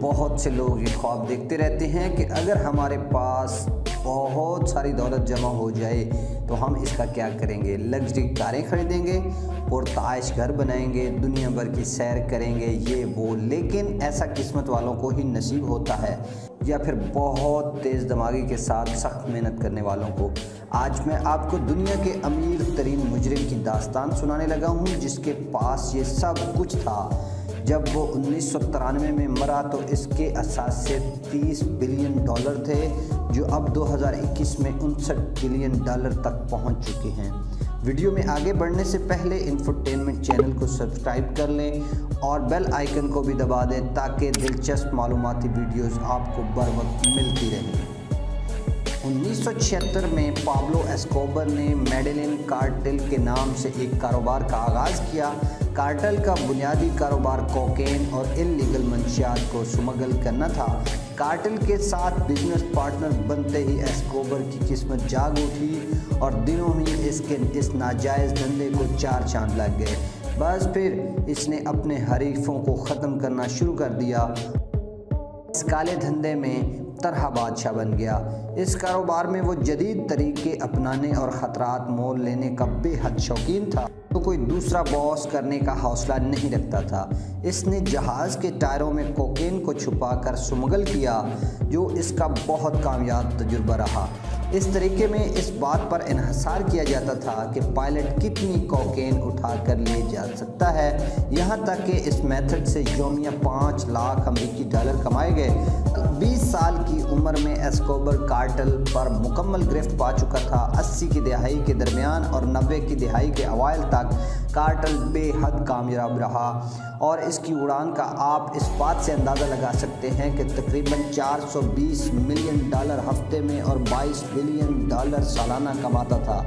بہت سے لوگ یہ خواب دیکھتے رہتے ہیں کہ اگر ہمارے پاس بہت ساری دولت جمع ہو جائے تو ہم اس کا کیا کریں گے؟ لگژری کاریں خریدیں گے، پرتعائش گھر بنائیں گے، دنیا بھر کی سیر کریں گے، یہ وہ۔ لیکن ایسا قسمت والوں کو ہی نصیب ہوتا ہے یا پھر بہت تیز دماغی کے ساتھ سخت محنت کرنے والوں کو؟ آج میں آپ کو دنیا کے امیر ترین مجرم کی داستان سنانے لگا ہوں، جس کے پاس یہ سب کچھ تھا۔ جب وہ 1993 میں مرا تو اس کے اثاثے $30 بلین تھے، جو اب 2021 میں $59 بلین تک پہنچ چکے ہیں۔ ویڈیو میں آگے بڑھنے سے پہلے انفوٹینمنٹ چینل کو سبسکرائب کر لیں اور بیل آئیکن کو بھی دبا دیں تاکہ دلچسپ معلوماتی ویڈیوز آپ کو بر وقت ملتی رہیں۔ 1976 میں پابلو ایسکوبر نے میڈیلن کارٹل کے نام سے ایک کاروبار کا آغاز کیا۔ کارٹل کا بنیادی کاروبار کوکین اور انلیگل منشیات کو سمگل کرنا تھا۔ کارٹل کے ساتھ بزنس پارٹنر بنتے ہی ایسکوبر کی قسمت جاگ اٹھی اور دنوں میں اس ناجائز دھندے کو 4 چاند لگ گئے۔ بس پھر اس نے اپنے حریفوں کو ختم کرنا شروع کر دیا۔ اس کالے دھندے میں طرح بادشاہ بن گیا۔ اس کاروبار میں وہ جدید طریقے اپنانے اور خطرات مول لینے کا بے حد شوقین تھا، تو کوئی دوسرا باس کرنے کا حوصلہ نہیں رکھتا تھا۔ اس نے جہاز کے ٹائروں میں کوکین کو چھپا کر سمگل کیا، جو اس کا بہت کامیاب تجربہ رہا۔ اس طریقے میں اس بات پر انحصار کیا جاتا تھا کہ پائلٹ کتنی کوکین اٹھا کر لے جا سکتا ہے، یہاں تک کہ اس میتھڈ سے یومیہ $5 لاکھ امریکی کمائے گئے۔ تو 20 سال کی عمر میں ایسکوبر کارٹل پر مکمل گرفت پا چکا تھا۔ 80 کی دہائی کے درمیان اور 90 کی دہائی کے اوائل تک کارٹل بے حد کامیاب رہا، اور اس کی اڑان کا آپ اس بات سے اندازہ لگا سکتے ہیں کہ تقریباً $420 ملین ہفتے میں اور $22 بلین سالانہ کماتا تھا۔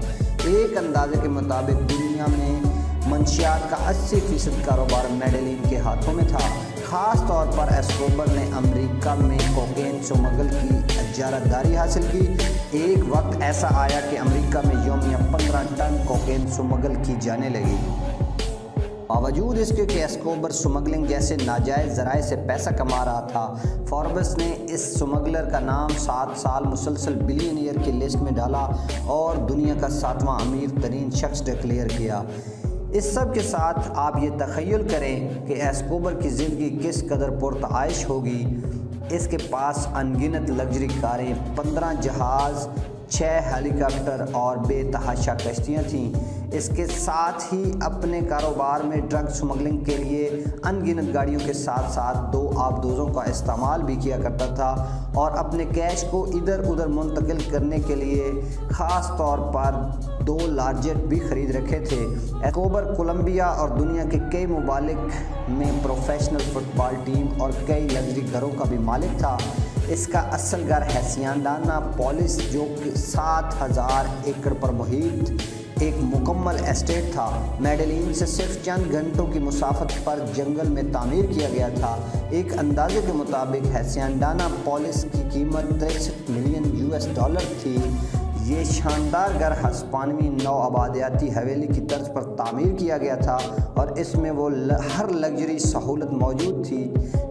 ایک اندازے کے مطابق دنیا میں منشیات کا 80% کاروبار میڈیلن کے ہاتھوں میں تھا۔ خاص طور پر ایسکوبر نے امریکہ میں کوکین سمگل کی اجارہ داری حاصل کی۔ ایک وقت ایسا آیا کہ امریکہ میں یومیہ 15 ٹن کوکین سمگل کی جانے لگی۔ باوجود اس کے کہ ایسکوبر سمگلنگ جیسے ناجائز ذرائع سے پیسہ کما رہا تھا، فوربس نے اس سمگلر کا نام 7 سال مسلسل بلینئر کی لسٹ میں ڈالا اور دنیا کا 7واں امیر ترین شخص ڈکلیئر کیا۔ اس سب کے ساتھ آپ یہ تخیل کریں کہ ایسکوبر کی زندگی کس قدر پرتعائش ہوگی۔ اس کے پاس انگنت لگژری کاریں، 15 جہاز، 6 ہیلی کاپٹر اور بے تحاشا کشتیاں تھیں۔ اس کے ساتھ ہی اپنے کاروبار میں ڈرگ سمگلنگ کے لیے انگنت گاڑیوں کے ساتھ ساتھ 2 آبدوزوں کا استعمال بھی کیا کرتا تھا، اور اپنے کیش کو ادھر ادھر منتقل کرنے کے لیے خاص طور پر 2 لارجٹ بھی خرید رکھے تھے۔ ایسکوبر کولمبیا اور دنیا کے کئی ممالک میں پروفیشنل فٹ بال ٹیم اور کئی لگژری گھروں کا بھی مالک تھا۔ اس کا اصل گھر ہیسینڈانا پولیس، جو کہ 7000 ایکڑ پر محیط ایک مکمل اسٹیٹ تھا، میڈیلن سے صرف چند گھنٹوں کی مسافت پر جنگل میں تعمیر کیا گیا تھا۔ ایک اندازے کے مطابق ہیسینڈانا پولیس کی قیمت $63 ملین تھی۔ یہ شاندار گھر ہسپانوی نو آبادیاتی حویلی کی طرز پر تعمیر کیا گیا تھا، اور اس میں وہ ہر لگژری سہولت موجود تھی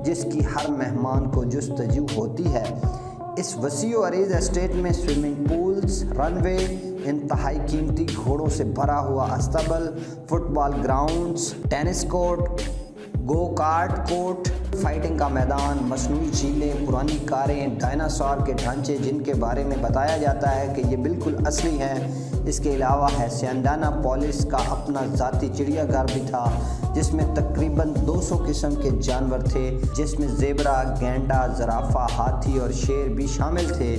جس کی ہر مہمان کو جستجو ہوتی ہے۔ اس وسیع و عریض اسٹیٹ میں سوئمنگ پولز، رن وے، انتہائی قیمتی گھوڑوں سے بھرا ہوا استبل، فٹ بال گراؤنڈز، ٹینس کورٹ، گو کارٹ کورٹ، فائٹنگ کا میدان، مصنوعی جھیلیں، پرانی کاریں، ڈائناسور کے ڈھانچے جن کے بارے میں بتایا جاتا ہے کہ یہ بالکل اصلی ہیں۔ اس کے علاوہ ہیسینڈانا پولیس کا اپنا ذاتی چڑیا گھر بھی تھا، جس میں تقریباً 200 قسم کے جانور تھے، جس میں زیبرا، گینڈا، زرافہ، ہاتھی اور شیر بھی شامل تھے۔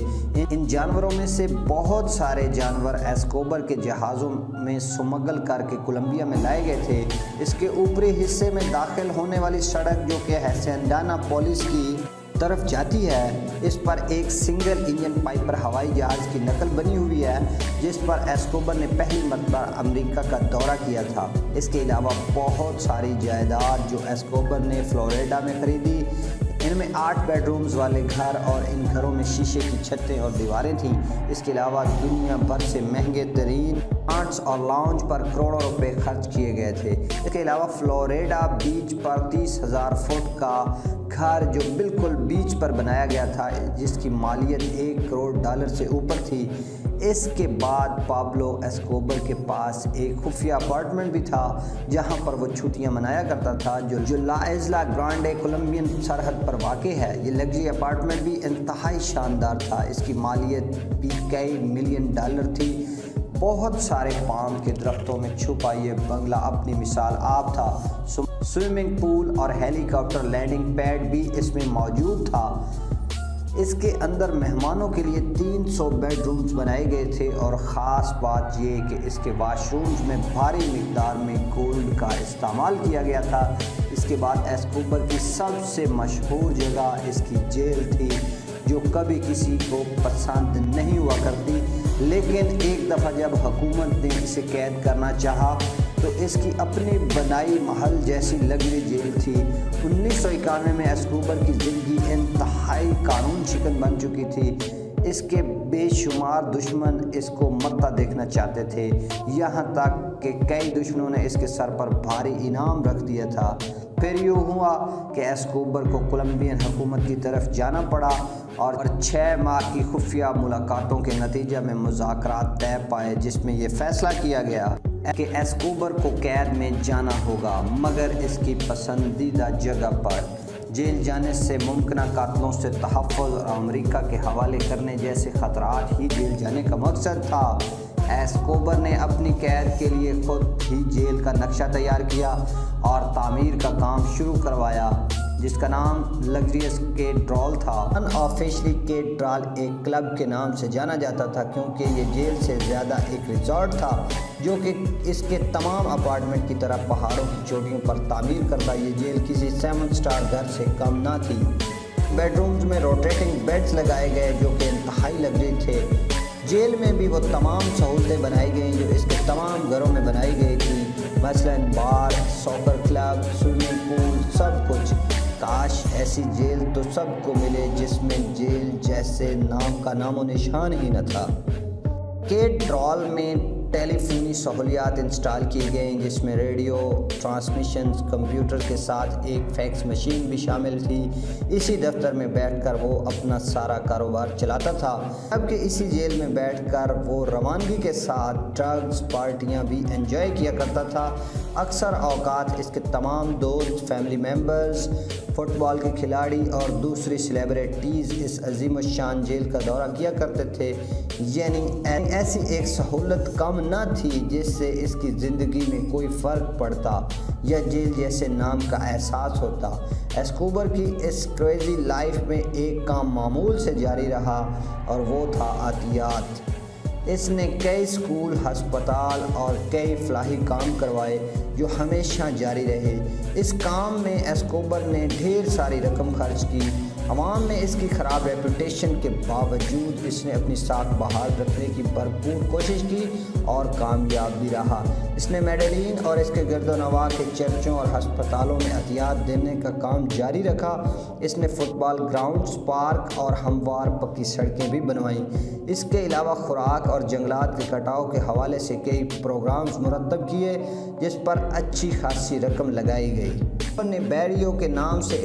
ان جانوروں میں سے بہت سارے جانور ایسکوبر کے جہازوں میں سمگل کر کے کولمبیا میں لائے گئے تھے۔ اس کے اوپری حصے میں داخل ہونے والی سڑک، جو کہ ہیسینڈانا پولیس کی طرف جاتی ہے، اس پر ایک سنگل انجن پائپر ہوائی جہاز کی نقل بنی ہوئی ہے، جس پر ایسکوبر نے پہلی مرتبہ امریکہ کا دورہ کیا تھا۔ اس کے علاوہ بہت ساری جائیداد جو ایسکوبر نے فلوریڈا میں خریدی، ان میں 8 بیڈرومز والے گھر اور ان گھروں میں شیشے کی چھتیں اور دیواریں تھیں۔ اس کے علاوہ دنیا بھر سے مہنگے ترین ریسٹورانٹس اور لاؤنج پر کروڑوں روپے خرچ کیے گئے تھے۔ اس کے علاوہ فلوریڈا بیچ پر 30,000 فٹ کا گھر جو بالکل بیچ پر بنایا گیا تھا، جس کی مالیت $1 کروڑ سے اوپر تھی۔ اس کے بعد پابلو ایسکوبر کے پاس ایک خفیہ اپارٹمنٹ بھی تھا جہاں پر وہ چھٹیاں منایا کرتا تھا، جو لا اسلا گرانڈے کولمبین سرحد پر واقع ہے۔ یہ لگژری اپارٹمنٹ بھی انتہائی شاندار تھا۔ اس کی مالیت بھی کئی ملین ڈالر تھی۔ بہت سارے پام کے درختوں میں چھپا یہ بنگلہ اپنی مثال آپ تھا۔ سوئمنگ پول اور ہیلی کاپٹر لینڈنگ پیڈ بھی اس میں موجود تھا۔ اس کے اندر مہمانوں کے لیے 300 بیڈ رومز بنائے گئے تھے اور خاص بات یہ کہ اس کے واش رومز میں بھاری مقدار میں گولڈ کا استعمال کیا گیا تھا۔ اس کے بعد ایسکوبر کی سب سے مشہور جگہ اس کی جیل تھی، جو کبھی کسی کو پسند نہیں ہوا کرتی، لیکن ایک دفعہ جب حکومت نے اسے قید کرنا چاہا تو اس کی اپنی بنائی محل جیسی لگژری جیل تھی۔ 1991 میں ایسکوبر کی زندگی انتہائی قانون شکن بن چکی تھی۔ اس کے بے شمار دشمن اس کو مرتا دیکھنا چاہتے تھے، یہاں تک کہ کئی دشمنوں نے اس کے سر پر بھاری انعام رکھ دیا تھا۔ پھر یوں ہوا کہ ایسکوبر کو کولمبین حکومت کی طرف جانا پڑا اور 6 ماہ کی خفیہ ملاقاتوں کے نتیجہ میں مذاکرات طے پائے، جس میں یہ فیصلہ کیا گیا کہ ایسکوبر کو قید میں جانا ہوگا، مگر اس کی پسندیدہ جگہ پر۔ جیل جانے سے ممکنہ قاتلوں سے تحفظ اور امریکہ کے حوالے کرنے جیسے خطرات ہی جیل جانے کا مقصد تھا۔ ایسکوبر نے اپنی قید کے لیے خود ہی جیل کا نقشہ تیار کیا اور تعمیر کا کام شروع کروایا، جس کا نام لگژریس کیتھیڈرل تھا۔ آفیشلی کیتھیڈرل ایک کلب کے نام سے جانا جاتا تھا، کیونکہ یہ جیل سے زیادہ ایک ریزارٹ تھا، جو کہ اس کے تمام اپارٹمنٹ کی طرح پہاڑوں کی چوٹیوں پر تعمیر کرتا۔ یہ جیل کسی 7 سٹار گھر سے کم نہ تھی۔ بیڈ رومز میں روٹیٹنگ بیڈز لگائے گئے جو کہ انتہائی لگژری تھے۔ جیل میں بھی وہ تمام سہولتیں بنائی گئیں جو اس کے تمام گھروں میں بنائی گئی تھیں، مثلاً بار، ساکر کلب، سوئمنگ پول، سب کچھ۔ کاش ایسی جیل تو سب کو ملے جس میں جیل جیسے نام کا نام و نشان ہی نہ تھا۔ کیتھیڈرل میں ٹیلی فونی سہولیات انسٹال کی گئیں، جس میں ریڈیو ٹرانسمیشنز، کمپیوٹر کے ساتھ ایک فیکس مشین بھی شامل تھی۔ اسی دفتر میں بیٹھ کر وہ اپنا سارا کاروبار چلاتا تھا، جبکہ اسی جیل میں بیٹھ کر وہ روانگی کے ساتھ ڈرگز پارٹیاں بھی انجوائے کیا کرتا تھا۔ اکثر اوقات اس کے تمام دوست، فیملی ممبرز، فٹ بال کے کھلاڑی اور دوسری سیلیبریٹیز اس عظیم الشان جیل کا دورہ کیا کرتے تھے، یعنی ایسی ایک سہولت کم نہ تھی جس سے اس کی زندگی میں کوئی فرق پڑتا یا جیل جیسے نام کا احساس ہوتا۔ ایسکوبر کی اس کریزی لائف میں ایک کام معمول سے جاری رہا اور وہ تھا عطیات۔ اس نے کئی اسکول، ہسپتال اور کئی فلاحی کام کروائے جو ہمیشہ جاری رہے۔ اس کام میں ایسکوبر نے ڈھیر ساری رقم خرچ کی۔ عوام میں اس کی خراب ریپوٹیشن کے باوجود اس نے اپنی ساکھ بحال رکھنے کی بھرپور کوشش کی اور کامیاب بھی رہا۔ اس نے میڈلین اور اس کے گرد و نواح کے چرچوں اور ہسپتالوں میں عطیات دینے کا کام جاری رکھا۔ اس نے فٹ بال گراؤنڈز، پارک اور ہموار پکی سڑکیں بھی بنوائیں۔ اس کے علاوہ خوراک اور جنگلات کے کٹاؤ کے حوالے سے کئی پروگرامز مرتب کیے، جس پر اچھی خاصی رقم لگائی گئی۔ انہوں نے بیریو کے نام سے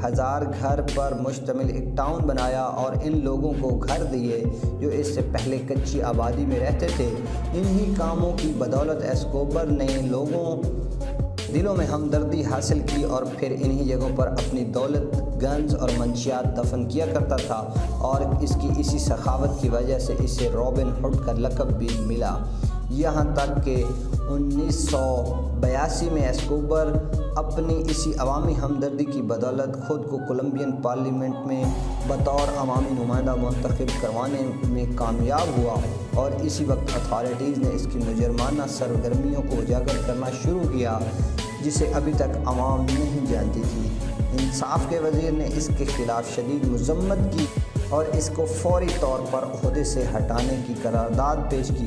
1000 گھر پر مشتمل ایک ٹاؤن بنایا اور ان لوگوں کو گھر دیے جو اس سے پہلے کچی آبادی میں رہتے تھے۔ انہی کاموں کی بدولت ایسکوبر نے دلوں میں ہمدردی حاصل کی اور پھر انہی جگہوں پر اپنی دولت، گنز اور منشیات دفن کیا کرتا تھا، اور اس کی اسی سخاوت کی وجہ سے اسے رابن ہوڈ کا لقب بھی ملا۔ یہاں تک کہ 1982 میں ایسکوبر اپنی اسی عوامی ہمدردی کی بدولت خود کو کولمبین پارلیمنٹ میں بطور عوامی نمائندہ منتخب کروانے میں کامیاب ہوا، اور اسی وقت اتھارٹیز نے اس کی مجرمانہ سرگرمیوں کو اجاگر کرنا شروع کیا، جسے ابھی تک عوام نہیں جانتی تھی۔ انصاف کے وزیر نے اس کے خلاف شدید مذمت کی اور اس کو فوری طور پر عہدے سے ہٹانے کی قرارداد پیش کی،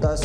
$10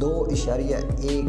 $2.1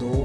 $2